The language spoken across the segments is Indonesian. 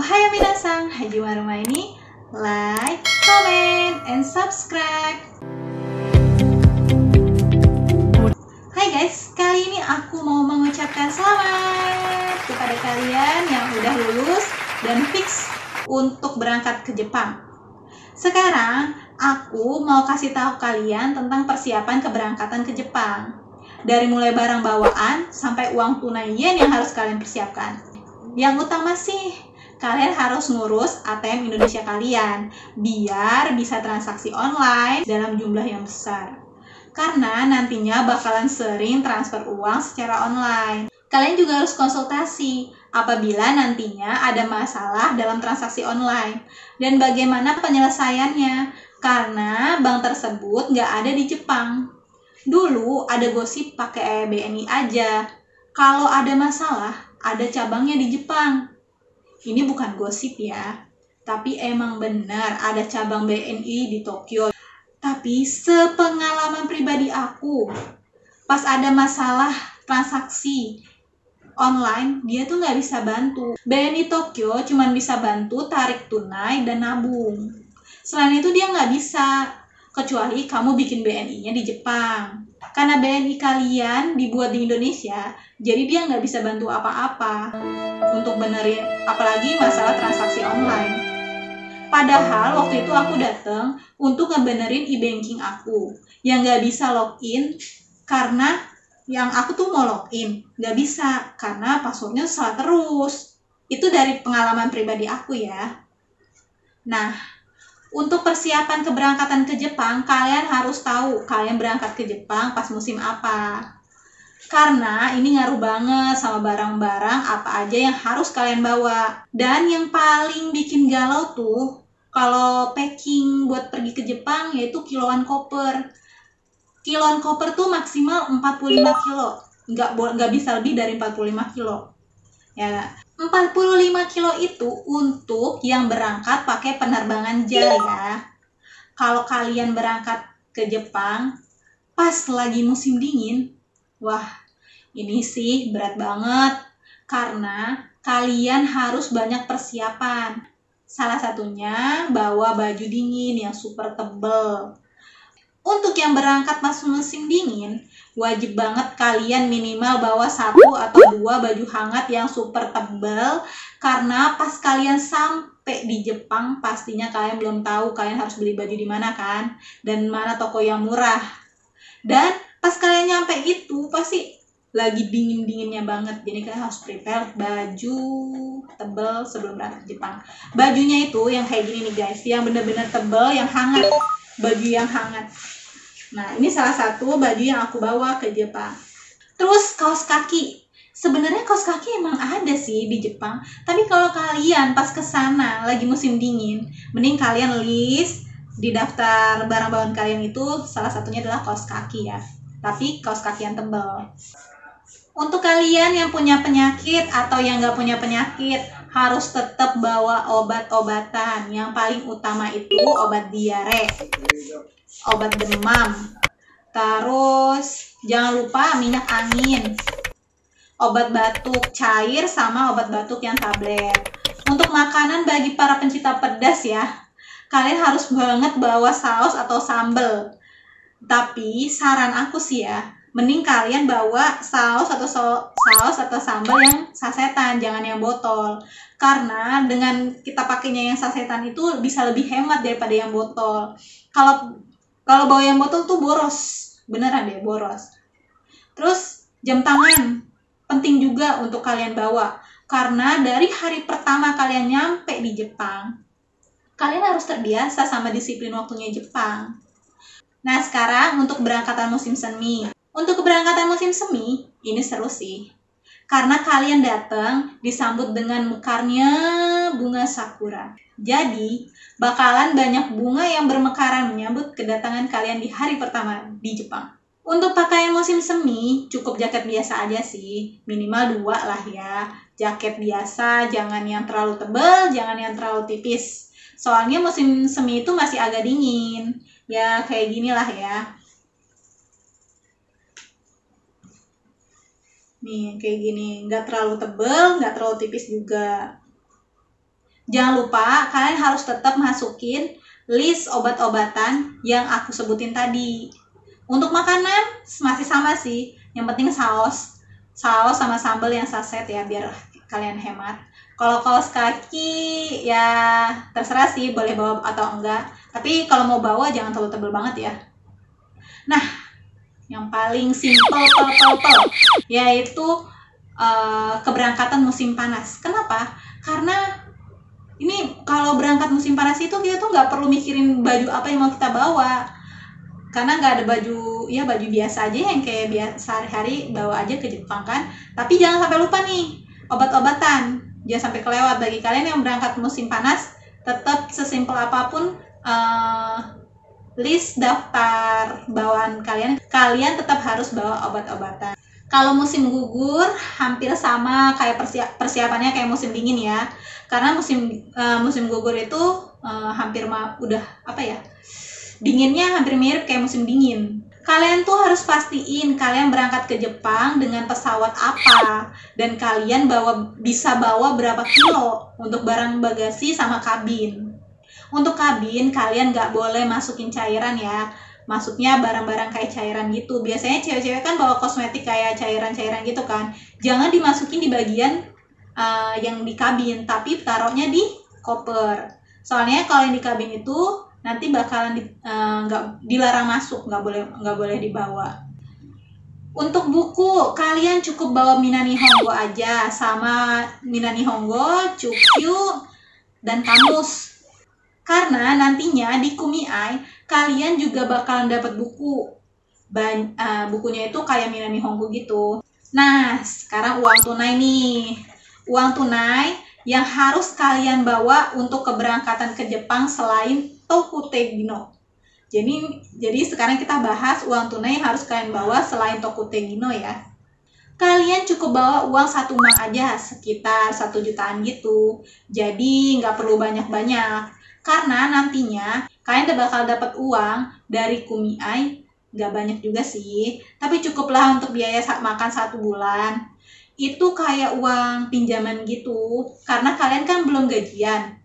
Ohayou minasan, Hajimaru ini like, comment, and subscribe. Hai guys, kali ini aku mau mengucapkan selamat kepada kalian yang udah lulus dan fix untuk berangkat ke Jepang. Sekarang aku mau kasih tahu kalian tentang persiapan keberangkatan ke Jepang. Dari mulai barang bawaan sampai uang tunai yen yang harus kalian persiapkan. Yang utama sih, kalian harus ngurus ATM Indonesia kalian biar bisa transaksi online dalam jumlah yang besar. Karena nantinya bakalan sering transfer uang secara online. Kalian juga harus konsultasi apabila nantinya ada masalah dalam transaksi online dan bagaimana penyelesaiannya, karena bank tersebut nggak ada di Jepang. Dulu ada gosip pakai BNI aja. Kalau ada masalah, ada cabangnya di Jepang. Ini bukan gosip ya, tapi emang benar ada cabang BNI di Tokyo. Tapi sepengalaman pribadi aku, pas ada masalah transaksi online, dia tuh nggak bisa bantu. BNI Tokyo cuma bisa bantu tarik tunai dan nabung. Selain itu dia nggak bisa, kecuali kamu bikin BNI-nya di Jepang. Karena BNI kalian dibuat di Indonesia, jadi dia nggak bisa bantu apa-apa untuk benerin, apalagi masalah transaksi online. Padahal waktu itu aku datang untuk ngebenerin e-banking aku yang nggak bisa login karena yang aku tuh mau login nggak bisa karena passwordnya salah terus. Itu dari pengalaman pribadi aku ya. Nah, untuk persiapan keberangkatan ke Jepang, kalian harus tahu kalian berangkat ke Jepang pas musim apa. Karena ini ngaruh banget sama barang-barang apa aja yang harus kalian bawa. Dan yang paling bikin galau tuh, kalau packing buat pergi ke Jepang yaitu kiloan koper. Kiloan koper tuh maksimal 45 kilo. Nggak bisa lebih dari 45 kilo. Ya, 45 kilo itu untuk yang berangkat pakai penerbangan JAL ya. Kalau kalian berangkat ke Jepang pas lagi musim dingin, wah ini sih berat banget karena kalian harus banyak persiapan. Salah satunya bawa baju dingin yang super tebel. Untuk yang berangkat pas musim dingin, wajib banget kalian minimal bawa 1 atau 2 baju hangat yang super tebal, karena pas kalian sampai di Jepang pastinya kalian belum tahu kalian harus beli baju di mana kan, dan mana toko yang murah. Dan pas kalian nyampe itu pasti lagi dingin-dinginnya banget, jadi kalian harus prepare baju tebal sebelum berangkat ke Jepang. Bajunya itu yang kayak gini nih guys, yang bener-bener tebal, yang hangat, baju yang hangat. Nah, ini salah satu baju yang aku bawa ke Jepang. Terus kaos kaki. Sebenarnya kaos kaki emang ada sih di Jepang, tapi kalau kalian pas ke sana lagi musim dingin, mending kalian list di daftar barang bawaan kalian itu salah satunya adalah kaos kaki ya. Tapi kaos kaki yang tebal. Untuk kalian yang punya penyakit atau yang nggak punya penyakit, harus tetap bawa obat-obatan. Yang paling utama itu obat diare, obat demam, terus jangan lupa minyak angin, obat batuk cair, sama obat batuk yang tablet. Untuk makanan bagi para pencinta pedas ya, kalian harus banget bawa saus atau sambal. Tapi saran aku sih ya, mending kalian bawa saus atau sambal yang sasetan, jangan yang botol. Karena dengan kita pakainya yang sasetan itu bisa lebih hemat daripada yang botol. Kalau bawa yang botol tuh boros, beneran deh boros. Terus jam tangan penting juga untuk kalian bawa, karena dari hari pertama kalian nyampe di Jepang, kalian harus terbiasa sama disiplin waktunya Jepang. Nah sekarang untuk keberangkatan musim semi. Untuk keberangkatan musim semi, ini seru sih. Karena kalian datang disambut dengan mekarnya bunga sakura. Jadi, bakalan banyak bunga yang bermekaran menyambut kedatangan kalian di hari pertama di Jepang. Untuk pakaian musim semi, cukup jaket biasa aja sih. Minimal 2 lah ya. Jaket biasa, jangan yang terlalu tebal, jangan yang terlalu tipis. Soalnya musim semi itu masih agak dingin. Ya, kayak gini lah ya. Nih, kayak gini. Nggak terlalu tebal, nggak terlalu tipis juga. Jangan lupa kalian harus tetap masukin list obat-obatan yang aku sebutin tadi. Untuk makanan masih sama sih, yang penting saus sama sambal yang saset ya, biar kalian hemat. Kalau kaos kaki ya terserah sih, boleh bawa atau enggak, tapi kalau mau bawa jangan terlalu tebel banget ya. Nah, yang paling simple yaitu keberangkatan musim panas. Kenapa? Karena ini kalau berangkat musim panas itu kita tuh nggak perlu mikirin baju apa yang mau kita bawa, karena nggak ada baju, ya baju biasa aja yang kayak biasa sehari-hari bawa aja ke Jepang kan. Tapi jangan sampai lupa nih obat-obatan, jangan sampai kelewat. Bagi kalian yang berangkat musim panas, tetap sesimpel apapun list daftar bawaan kalian tetap harus bawa obat-obatan. Kalau musim gugur hampir sama kayak persiapannya kayak musim dingin ya, karena musim gugur itu hampir udah apa ya, dinginnya hampir mirip kayak musim dingin. Kalian tuh harus pastiin kalian berangkat ke Jepang dengan pesawat apa, dan kalian bisa bawa berapa kilo untuk barang bagasi sama kabin. Untuk kabin kalian nggak boleh masukin cairan ya, masuknya barang-barang kayak cairan gitu. Biasanya cewek-cewek kan bawa kosmetik kayak cairan-cairan gitu kan, jangan dimasukin di bagian yang di kabin, tapi taruhnya di koper. Soalnya kalau yang di kabin itu nanti bakalan dilarang masuk, nggak boleh dibawa. Untuk buku kalian cukup bawa Mina Nihongo aja, sama Mina Nihongo, Chukyu, dan kamus. Karena nantinya di Kumiai kalian juga bakalan dapat buku. Bukunya itu kayak Mina Nihongo gitu. Nah, sekarang uang tunai nih. Uang tunai yang harus kalian bawa untuk keberangkatan ke Jepang selain Tokutei-gino. Jadi sekarang kita bahas uang tunai yang harus kalian bawa selain Tokutei-gino ya. Kalian cukup bawa uang 1 mak aja, sekitar 1 jutaan gitu. Jadi nggak perlu banyak-banyak. Karena nantinya kalian bakal dapat uang dari Kumiai, nggak banyak juga sih, tapi cukuplah untuk biaya makan 1 bulan. Itu kayak uang pinjaman gitu, karena kalian kan belum gajian.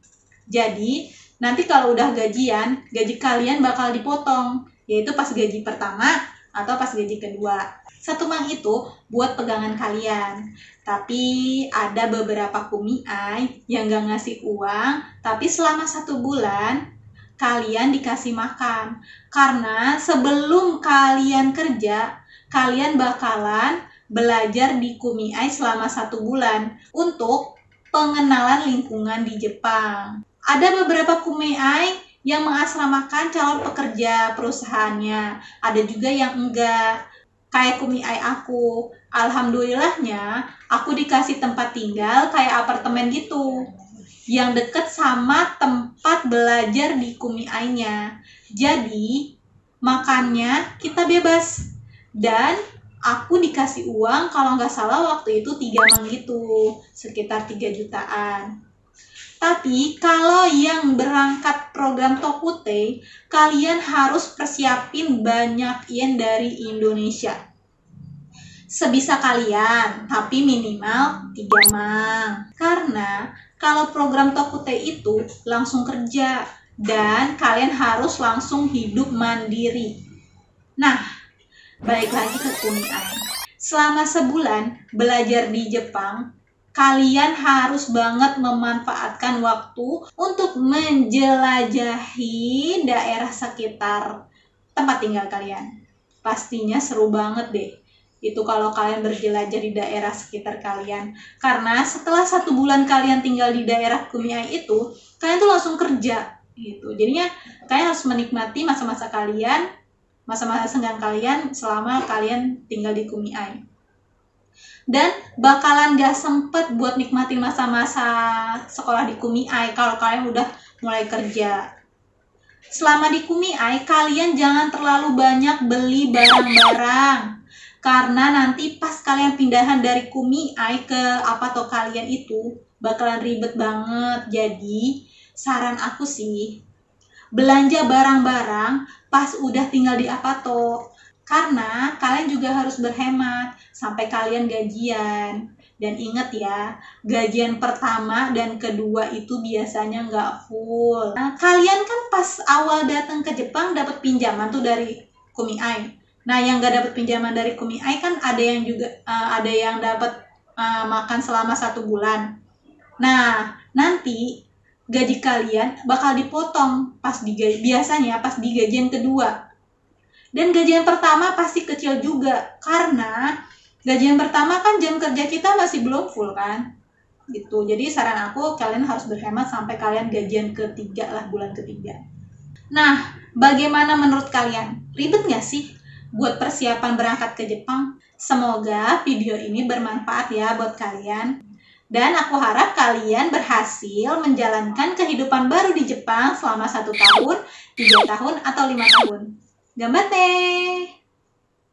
Jadi nanti kalau udah gajian, gaji kalian bakal dipotong, yaitu pas gaji pertama atau pas gaji kedua. 1 mak itu buat pegangan kalian. Tapi ada beberapa Kumiai yang gak ngasih uang, tapi selama 1 bulan kalian dikasih makan. Karena sebelum kalian kerja, kalian bakalan belajar di Kumiai selama 1 bulan untuk pengenalan lingkungan di Jepang. Ada beberapa Kumiai yang mengasramakan calon pekerja perusahaannya, ada juga yang enggak. Kayak Kumiai aku, alhamdulillahnya aku dikasih tempat tinggal kayak apartemen gitu, yang deket sama tempat belajar di Kumiai-nya. Jadi makannya kita bebas, dan aku dikasih uang kalau nggak salah waktu itu 3 mak gitu, sekitar 3 jutaan. Tapi kalau yang berangkat program Tokutei, kalian harus persiapin banyak yen dari Indonesia. Sebisa kalian, tapi minimal 3 mang. Karena kalau program Tokutei itu langsung kerja, dan kalian harus langsung hidup mandiri. Nah, balik lagi ke Kumiai. Selama sebulan belajar di Jepang, kalian harus banget memanfaatkan waktu untuk menjelajahi daerah sekitar tempat tinggal kalian. Pastinya seru banget deh itu kalau kalian berjelajah di daerah sekitar kalian. Karena setelah 1 bulan kalian tinggal di daerah Kumiai itu, kalian tuh langsung kerja gitu. Jadinya kalian harus menikmati masa-masa senggang kalian selama kalian tinggal di Kumiai. Dan bakalan gak sempet buat nikmatin masa-masa sekolah di Kumiai kalau kalian udah mulai kerja. Selama di Kumiai, kalian jangan terlalu banyak beli barang-barang, karena nanti pas kalian pindahan dari Kumiai ke Apato kalian itu bakalan ribet banget. Jadi saran aku sih, belanja barang-barang pas udah tinggal di Apato, karena kalian juga harus berhemat sampai kalian gajian. Dan ingat ya, gajian pertama dan kedua itu biasanya nggak full. Nah, kalian kan pas awal datang ke Jepang dapat pinjaman tuh dari Kumiai. Nah, yang nggak dapat pinjaman dari Kumiai kan ada yang juga ada yang dapat makan selama 1 bulan. Nah, nanti gaji kalian bakal dipotong biasanya pas di gajian kedua. Dan gajian pertama pasti kecil juga karena gajian pertama kan jam kerja kita masih belum full kan, gitu. Jadi saran aku kalian harus berhemat sampai kalian gajian ketiga lah, bulan ketiga. Nah, bagaimana menurut kalian? Ribet nggak sih buat persiapan berangkat ke Jepang? Semoga video ini bermanfaat ya buat kalian. Dan aku harap kalian berhasil menjalankan kehidupan baru di Jepang selama 1 tahun, 3 tahun, atau 5 tahun. Gambatte!